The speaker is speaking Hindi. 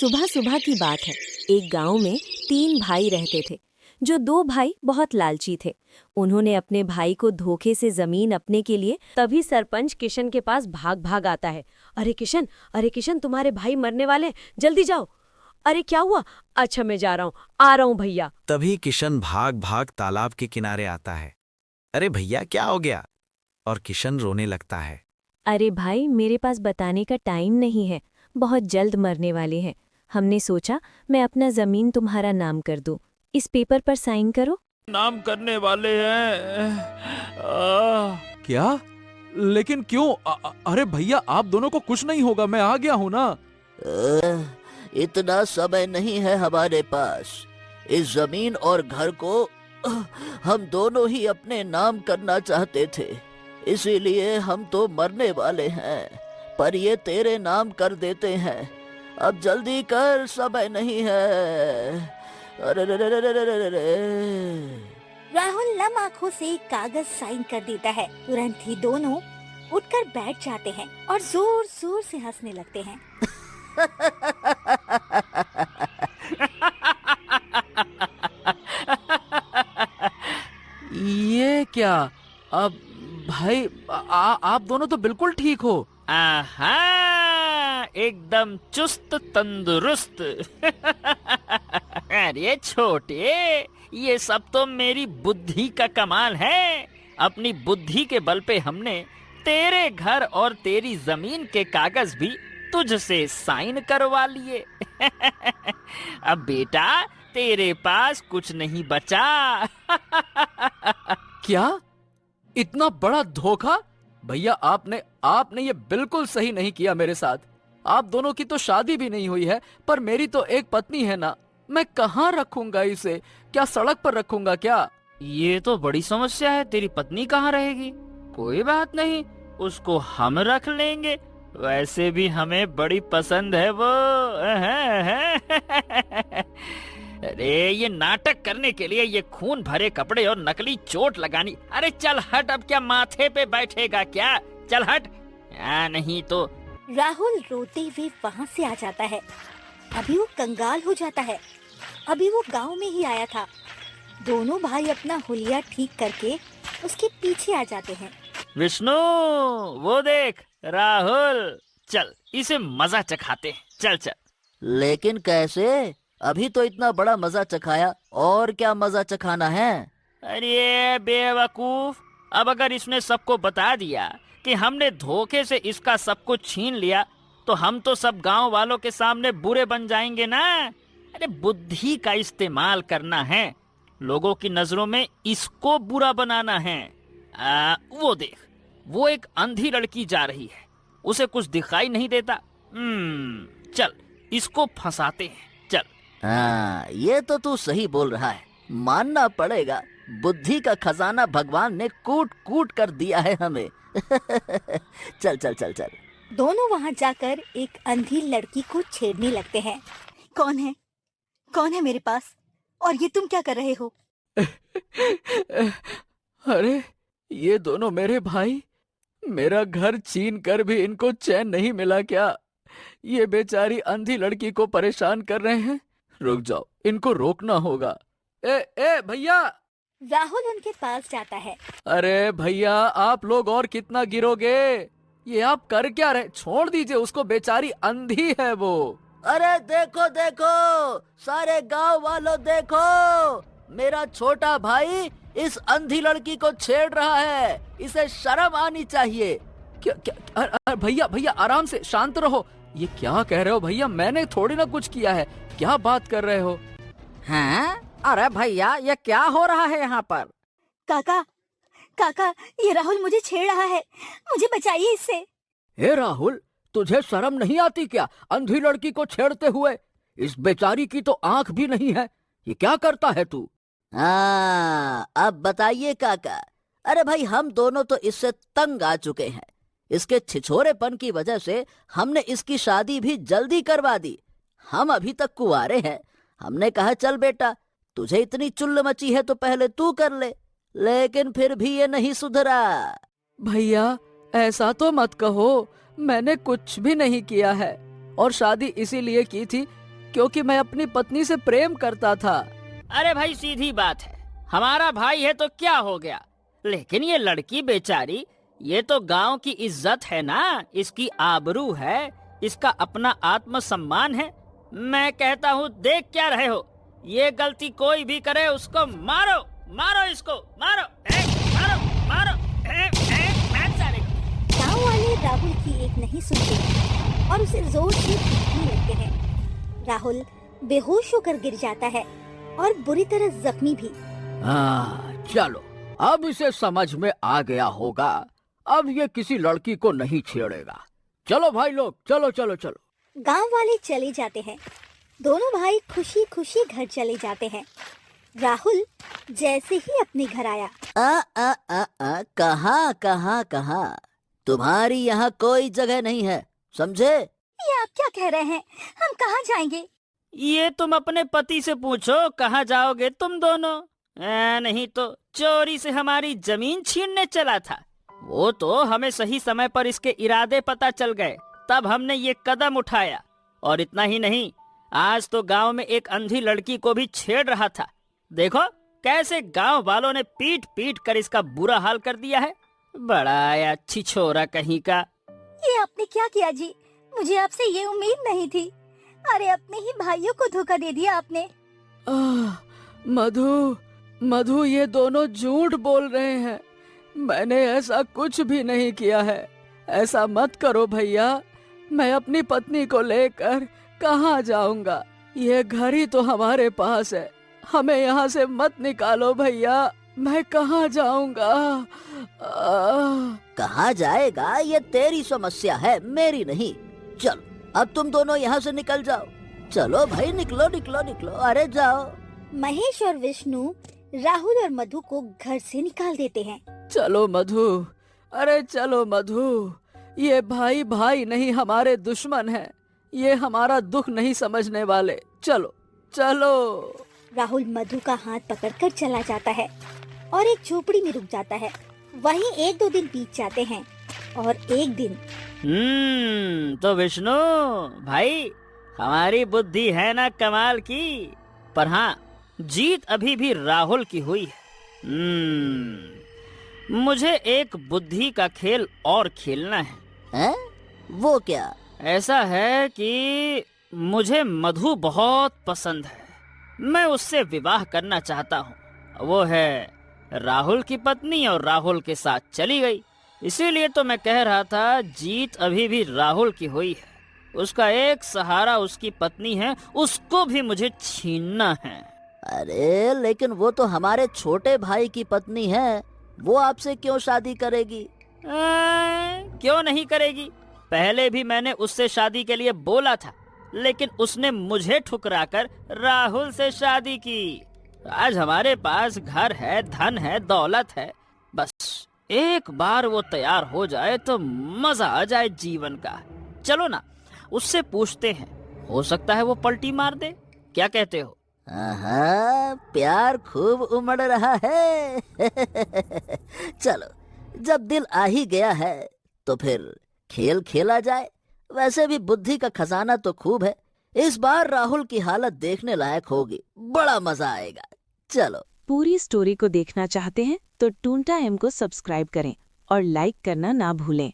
सुबह सुबह की बात है। एक गांव में 3 भाई रहते थे। जो 2 भाई बहुत लालची थे। उन्होंने अपने भाई को धोखे से जमीन अपने के लिए। तभी सरपंच किशन के पास भाग भाग आता है। अरे किशन, तुम्हारे भाई मरने वाले हैं, जल्दी जाओ। अरे क्या हुआ? अच्छा मैं जा रहा हूँ, आ रहा हूँ भैया। तभी किशन भाग भाग तालाब के किनारे आता है। अरे भैया क्या हो गया? और किशन रोने लगता है। अरे भाई, मेरे पास बताने का टाइम नहीं है, बहुत जल्द मरने वाले हैं। हमने सोचा मैं अपना जमीन तुम्हारा नाम कर दूं। इस पेपर पर साइन करो। नाम करने वाले हैं। क्या? लेकिन क्यों? अरे भैया, आप दोनों को कुछ नहीं होगा, मैं आ गया हूँ ना। इतना समय नहीं है हमारे पास। इस जमीन और घर को हम दोनों ही अपने नाम करना चाहते थे, इसीलिए हम तो मरने वाले हैं। पर ये तेरे नाम कर देते हैं। अब जल्दी कर, समय नहीं है। अरे रे रे रे रे रे रे रे। राहुल नम आँखों से कागज साइन कर देता है। तुरंत ही दोनों उठकर बैठ जाते हैं और जोर जोर से हंसने लगते हैं। ये क्या? अब भाई, आप दोनों तो बिल्कुल ठीक हो। आहा, एकदम चुस्त तंदुरुस्त। अरे छोटे, ये सब तो मेरी बुद्धि का कमाल है। अपनी बुद्धि के बल पे हमने तेरे घर और तेरी जमीन के कागज भी तुझसे साइन करवा लिए। अब बेटा, तेरे पास कुछ नहीं बचा। क्या? इतना बड़ा धोखा? भैया, आपने ये बिल्कुल सही नहीं किया मेरे साथ। आप दोनों की तो शादी भी नहीं हुई है, पर मेरी तो एक पत्नी है ना। मैं कहाँ रखूंगा इसे? क्या सड़क पर रखूंगा क्या? ये तो बड़ी समस्या है। तेरी पत्नी कहाँ रहेगी? कोई बात नहीं, उसको हम रख लेंगे। वैसे भी हमें बड़ी पसंद है वो। अरे ये नाटक करने के लिए ये खून भरे कपड़े और नकली चोट लगानी। अरे चल हट, अब क्या माथे पे बैठेगा क्या? चल हट। नहीं तो। राहुल रोते हुए वहाँ से आ जाता है। अभी वो कंगाल हो जाता है। अभी वो गांव में ही आया था। दोनों भाई अपना हुलिया ठीक करके उसके पीछे आ जाते हैं। विष्णु, वो देख राहुल, चल इसे मजा चखाते हैं। चल चल। लेकिन कैसे? अभी तो इतना बड़ा मजा चखाया, और क्या मजा चखाना है? अरे बेवकूफ, अब अगर इसने सबको बता दिया कि हमने धोखे से इसका सब कुछ छीन लिया, तो हम तो सब गांव वालों के सामने बुरे बन जाएंगे ना। अरे बुद्धि का इस्तेमाल करना है, लोगों की नजरों में इसको बुरा बनाना है। वो देख, वो एक अंधी लड़की जा रही है, उसे कुछ दिखाई नहीं देता। चल इसको फंसाते हैं। चल। हाँ, ये तो तू सही बोल रहा है। मानना पड़ेगा, बुद्धि का खजाना भगवान ने कूट कूट कर दिया है हमें। चल चल चल चल। दोनों वहाँ जाकर एक अंधी लड़की को छेड़ने लगते हैं। कौन है? कौन है मेरे पास? और ये तुम क्या कर रहे हो? अरे ये दोनों मेरे भाई, मेरा घर छीन कर भी इनको चैन नहीं मिला क्या? ये बेचारी अंधी लड़की को परेशान कर रहे हैं। रुक जाओ, इनको रोकना होगा। ए भैया! राहुल उनके पास जाता है। अरे भैया, आप लोग और कितना गिरोगे? ये आप कर क्या रहे? छोड़ दीजिए उसको, बेचारी अंधी है वो। अरे देखो देखो, सारे गांव वालों देखो, मेरा छोटा भाई इस अंधी लड़की को छेड़ रहा है। इसे शर्म आनी चाहिए। क्या क्या? भैया आराम से, शांत रहो। ये क्या कह रहे हो भैया? मैंने थोड़ी ना कुछ किया है। क्या बात कर रहे हो? हैं? अरे भैया, ये क्या हो रहा है यहाँ पर? काका, ये राहुल मुझे छेड़ रहा है, मुझे बचाइए इससे। हे राहुल, तुझे शर्म नहीं आती क्या अंधी लड़की को छेड़ते हुए? इस बेचारी की तो आंख भी नहीं है। ये क्या करता है तू? हाँ, अब बताइए काका। अरे भाई, हम दोनों तो इससे तंग आ चुके हैं। इसके छिछोरेपन की वजह से हमने इसकी शादी भी जल्दी करवा दी। हम अभी तक कुंवारे हैं। हमने कहा चल बेटा, तुझे इतनी चुल्ल मची है तो पहले तू कर ले, लेकिन फिर भी ये नहीं सुधरा। भैया ऐसा तो मत कहो, मैंने कुछ भी नहीं किया है। और शादी इसीलिए की थी क्योंकि मैं अपनी पत्नी से प्रेम करता था। अरे भाई सीधी बात है, हमारा भाई है तो क्या हो गया, लेकिन ये लड़की बेचारी, ये तो गांव की इज्जत है ना, इसकी आबरू है, इसका अपना आत्मसम्मान है। मैं कहता हूँ देख क्या रहे हो, ये गलती कोई भी करे उसको मारो, मारो इसको, मारो, मारो, मारो, मार सारे को। गाँव वाले राहुल की एक नहीं सुनते और उसे जोर से पीटने लगते हैं। राहुल बेहोश होकर गिर जाता है और बुरी तरह जख्मी भी। चलो, अब इसे समझ में आ गया होगा, अब ये किसी लड़की को नहीं छेड़ेगा। चलो भाई लोग, चलो चलो चलो। गांव वाले चले जाते हैं। दोनों भाई खुशी खुशी घर चले जाते हैं। राहुल जैसे ही अपने घर आया, कहाँ कहाँ कहाँ, तुम्हारी यहाँ कोई जगह नहीं है, समझे? ये आप क्या कह रहे हैं? हम कहाँ जाएंगे? ये तुम अपने पति से पूछो कहाँ जाओगे तुम दोनों। नहीं तो चोरी से हमारी जमीन छीनने चला था, वो तो हमें सही समय पर इसके इरादे पता चल गए, तब हमने ये कदम उठाया। और इतना ही नहीं, आज तो गांव में एक अंधी लड़की को भी छेड़ रहा था। देखो कैसे गांव वालों ने पीट पीट कर इसका बुरा हाल कर दिया है। बड़ा अच्छी छोरा कहीं का। ये आपने क्या किया जी? मुझे आपसे ये उम्मीद नहीं थी। अरे अपने ही भाइयों को धोखा दे दिया आपने। मधु, मधु, ये दोनों झूठ बोल रहे हैं, मैंने ऐसा कुछ भी नहीं किया है। ऐसा मत करो भैया, मैं अपनी पत्नी को लेकर कहाँ जाऊंगा? ये घर ही तो हमारे पास है, हमें यहाँ से मत निकालो भैया, मैं कहाँ जाऊंगा? कहाँ जाएगा ये तेरी समस्या है, मेरी नहीं। चलो अब तुम दोनों यहाँ से निकल जाओ। चलो भाई, निकलो निकलो निकलो, अरे जाओ। महेश और विष्णु राहुल और मधु को घर से निकाल देते हैं। चलो मधु, अरे चलो मधु, ये भाई भाई नहीं हमारे दुश्मन हैं, ये हमारा दुख नहीं समझने वाले। चलो चलो। राहुल मधु का हाथ पकड़कर चला जाता है और एक झोपड़ी में रुक जाता है। वहीं 1-2 दिन बीत जाते हैं और एक दिन तो विष्णु भाई, हमारी बुद्धि है ना कमाल की, पर हाँ जीत अभी भी राहुल की हुई है। मुझे एक बुद्धि का खेल और खेलना है। हैं? वो क्या? ऐसा है कि मुझे मधु बहुत पसंद है, मैं उससे विवाह करना चाहता हूँ। वो है राहुल की पत्नी और राहुल के साथ चली गई, इसीलिए तो मैं कह रहा था जीत अभी भी राहुल की हुई है। उसका एक सहारा उसकी पत्नी है, उसको भी मुझे छीनना है। अरे लेकिन वो तो हमारे छोटे भाई की पत्नी है, वो आपसे क्यों शादी करेगी? क्यों नहीं करेगी? पहले भी मैंने उससे शादी के लिए बोला था, लेकिन उसने मुझे ठुकराकर राहुल से शादी की। आज हमारे पास घर है, धन है, दौलत है, बस एक बार वो तैयार हो जाए तो मजा आ जाए जीवन का। चलो ना, उससे पूछते हैं, हो सकता है वो पलटी मार दे। क्या कहते हो? प्यार खूब उमड़ रहा है। चलो, जब दिल आ ही गया है तो फिर खेल खेला जाए। वैसे भी बुद्धि का खजाना तो खूब है, इस बार राहुल की हालत देखने लायक होगी, बड़ा मजा आएगा। चलो। पूरी स्टोरी को देखना चाहते हैं तो टूंटा एम को सब्सक्राइब करें और लाइक करना ना भूलें।